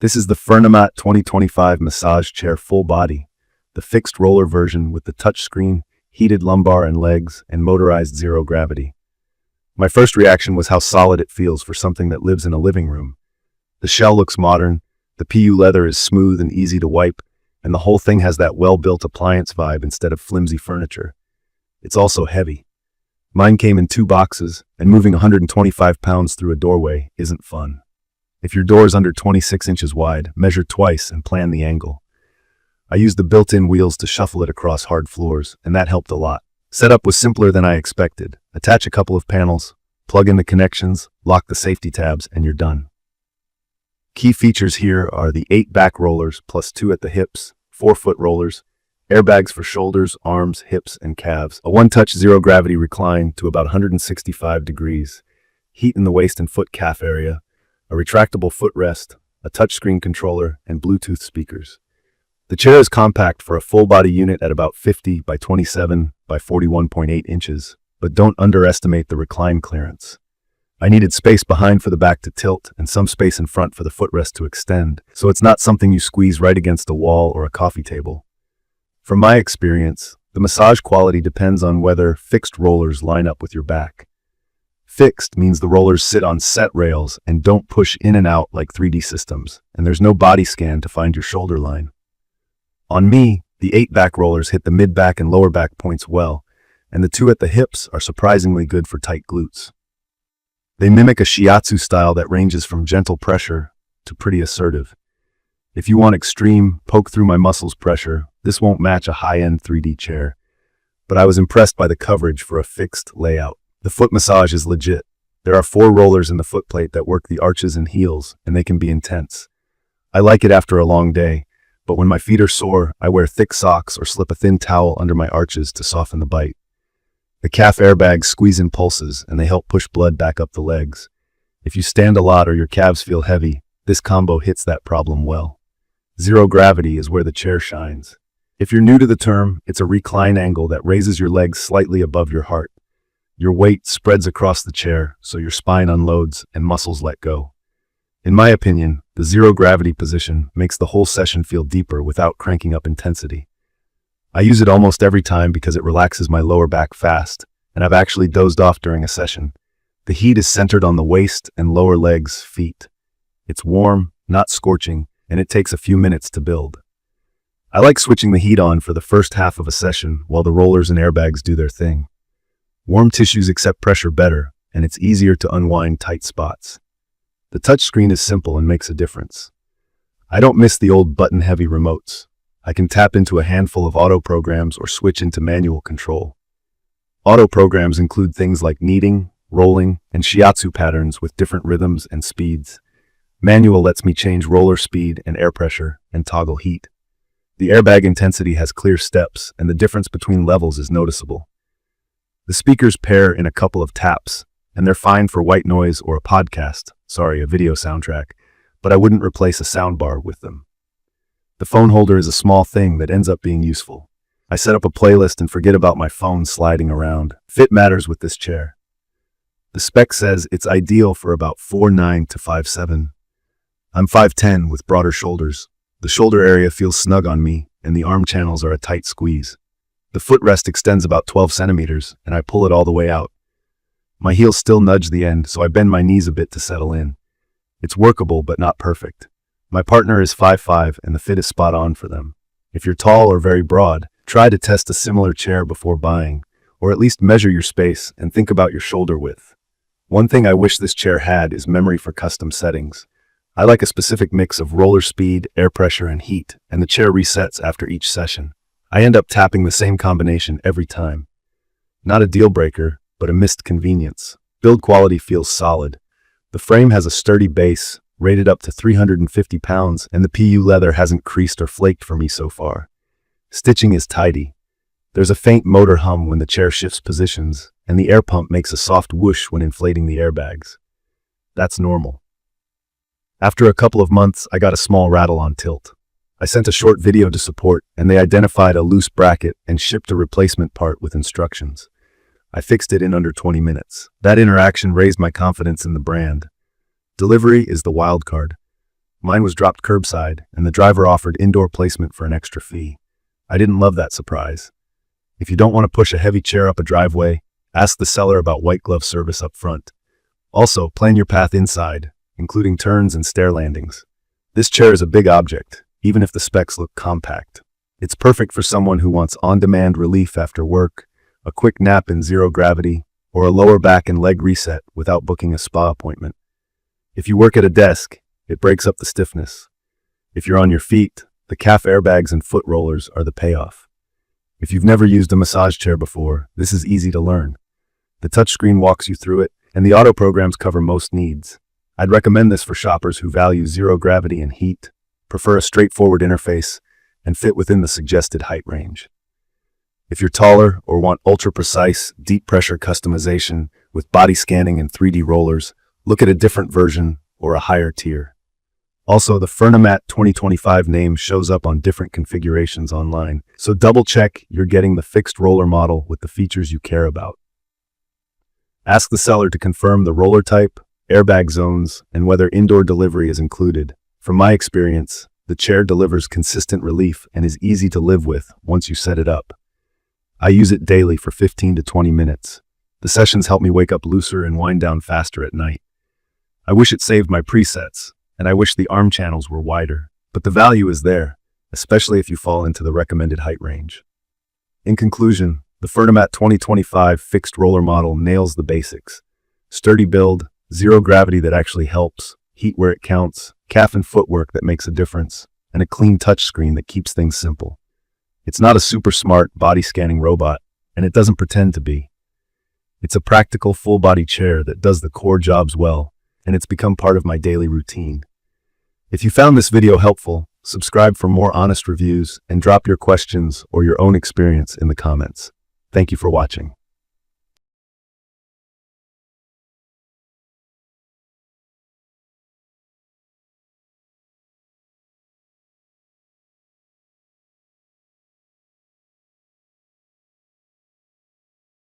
This is the Furnimat 2025 massage chair full body, the fixed roller version with the touchscreen, heated lumbar and legs, and motorized zero gravity. My first reaction was how solid it feels for something that lives in a living room. The shell looks modern, the PU leather is smooth and easy to wipe, and the whole thing has that well-built appliance vibe instead of flimsy furniture. It's also heavy. Mine came in 2 boxes, and moving 125 pounds through a doorway isn't fun. If your door is under 26 inches wide, measure twice and plan the angle. I used the built-in wheels to shuffle it across hard floors, and that helped a lot. Setup was simpler than I expected. Attach a couple of panels, plug in the connections, lock the safety tabs, and you're done. Key features here are the 8 back rollers plus 2 at the hips, 4-foot rollers, airbags for shoulders, arms, hips, and calves, a one-touch zero-gravity recline to about 165 degrees, heat in the waist and foot calf area, a retractable footrest, a touchscreen controller, and Bluetooth speakers. The chair is compact for a full-body unit at about 50 by 27 by 41.8 inches, but don't underestimate the recline clearance. I needed space behind for the back to tilt and some space in front for the footrest to extend, so it's not something you squeeze right against a wall or a coffee table. From my experience, the massage quality depends on whether fixed rollers line up with your back. Fixed means the rollers sit on set rails and don't push in and out like 3D systems, and there's no body scan to find your shoulder line. On me, the 8 back rollers hit the mid-back and lower back points well, and the 2 at the hips are surprisingly good for tight glutes. They mimic a shiatsu style that ranges from gentle pressure to pretty assertive. If you want extreme, poke-through-my-muscles pressure, this won't match a high-end 3D chair, but I was impressed by the coverage for a fixed layout. The foot massage is legit. There are 4 rollers in the footplate that work the arches and heels, and they can be intense. I like it after a long day, but when my feet are sore, I wear thick socks or slip a thin towel under my arches to soften the bite. The calf airbags squeeze in pulses, and they help push blood back up the legs. If you stand a lot or your calves feel heavy, this combo hits that problem well. Zero gravity is where the chair shines. If you're new to the term, it's a recline angle that raises your legs slightly above your heart. Your weight spreads across the chair, so your spine unloads and muscles let go. In my opinion, the zero-gravity position makes the whole session feel deeper without cranking up intensity. I use it almost every time because it relaxes my lower back fast, and I've actually dozed off during a session. The heat is centered on the waist and lower legs, feet. It's warm, not scorching, and it takes a few minutes to build. I like switching the heat on for the first half of a session while the rollers and airbags do their thing. Warm tissues accept pressure better, and it's easier to unwind tight spots. The touchscreen is simple and makes a difference. I don't miss the old button-heavy remotes. I can tap into a handful of auto programs or switch into manual control. Auto programs include things like kneading, rolling, and shiatsu patterns with different rhythms and speeds. Manual lets me change roller speed and air pressure and toggle heat. The airbag intensity has clear steps, and the difference between levels is noticeable. The speakers pair in a couple of taps, and they're fine for white noise or a video soundtrack, but I wouldn't replace a soundbar with them. The phone holder is a small thing that ends up being useful. I set up a playlist and forget about my phone sliding around. Fit matters with this chair. The spec says it's ideal for about 4'9" to 5'7". I'm 5'10" with broader shoulders. The shoulder area feels snug on me, and the arm channels are a tight squeeze. The footrest extends about 12 centimeters, and I pull it all the way out. My heels still nudge the end, so I bend my knees a bit to settle in. It's workable, but not perfect. My partner is 5'5", and the fit is spot on for them. If you're tall or very broad, try to test a similar chair before buying, or at least measure your space and think about your shoulder width. One thing I wish this chair had is memory for custom settings. I like a specific mix of roller speed, air pressure, and heat, and the chair resets after each session. I end up tapping the same combination every time. Not a deal breaker, but a missed convenience. Build quality feels solid. The frame has a sturdy base, rated up to 350 pounds, and the PU leather hasn't creased or flaked for me so far. Stitching is tidy. There's a faint motor hum when the chair shifts positions, and the air pump makes a soft whoosh when inflating the airbags. That's normal. After a couple of months, I got a small rattle on tilt. I sent a short video to support, and they identified a loose bracket and shipped a replacement part with instructions. I fixed it in under 20 minutes. That interaction raised my confidence in the brand. Delivery is the wild card. Mine was dropped curbside, and the driver offered indoor placement for an extra fee. I didn't love that surprise. If you don't want to push a heavy chair up a driveway, ask the seller about white glove service up front. Also, plan your path inside, including turns and stair landings. This chair is a big object, even if the specs look compact. It's perfect for someone who wants on-demand relief after work, a quick nap in zero gravity, or a lower back and leg reset without booking a spa appointment. If you work at a desk, it breaks up the stiffness. If you're on your feet, the calf airbags and foot rollers are the payoff. If you've never used a massage chair before, this is easy to learn. The touchscreen walks you through it, and the auto programs cover most needs. I'd recommend this for shoppers who value zero gravity and heat, prefer a straightforward interface, and fit within the suggested height range. If you're taller or want ultra-precise, deep-pressure customization with body scanning and 3D rollers, look at a different version or a higher tier. Also, the Furnimat 2025 name shows up on different configurations online, so double-check you're getting the fixed roller model with the features you care about. Ask the seller to confirm the roller type, airbag zones, and whether indoor delivery is included. From my experience, the chair delivers consistent relief and is easy to live with once you set it up. I use it daily for 15 to 20 minutes. The sessions help me wake up looser and wind down faster at night. I wish it saved my presets, and I wish the arm channels were wider, but the value is there, especially if you fall into the recommended height range. In conclusion, the Furnimat 2025 fixed roller model nails the basics. Sturdy build, zero gravity that actually helps, heat where it counts, calf and footwork that makes a difference, and a clean touchscreen that keeps things simple. It's not a super smart body scanning robot, and it doesn't pretend to be. It's a practical full body chair that does the core jobs well, and it's become part of my daily routine. If you found this video helpful, subscribe for more honest reviews and drop your questions or your own experience in the comments. Thank you for watching.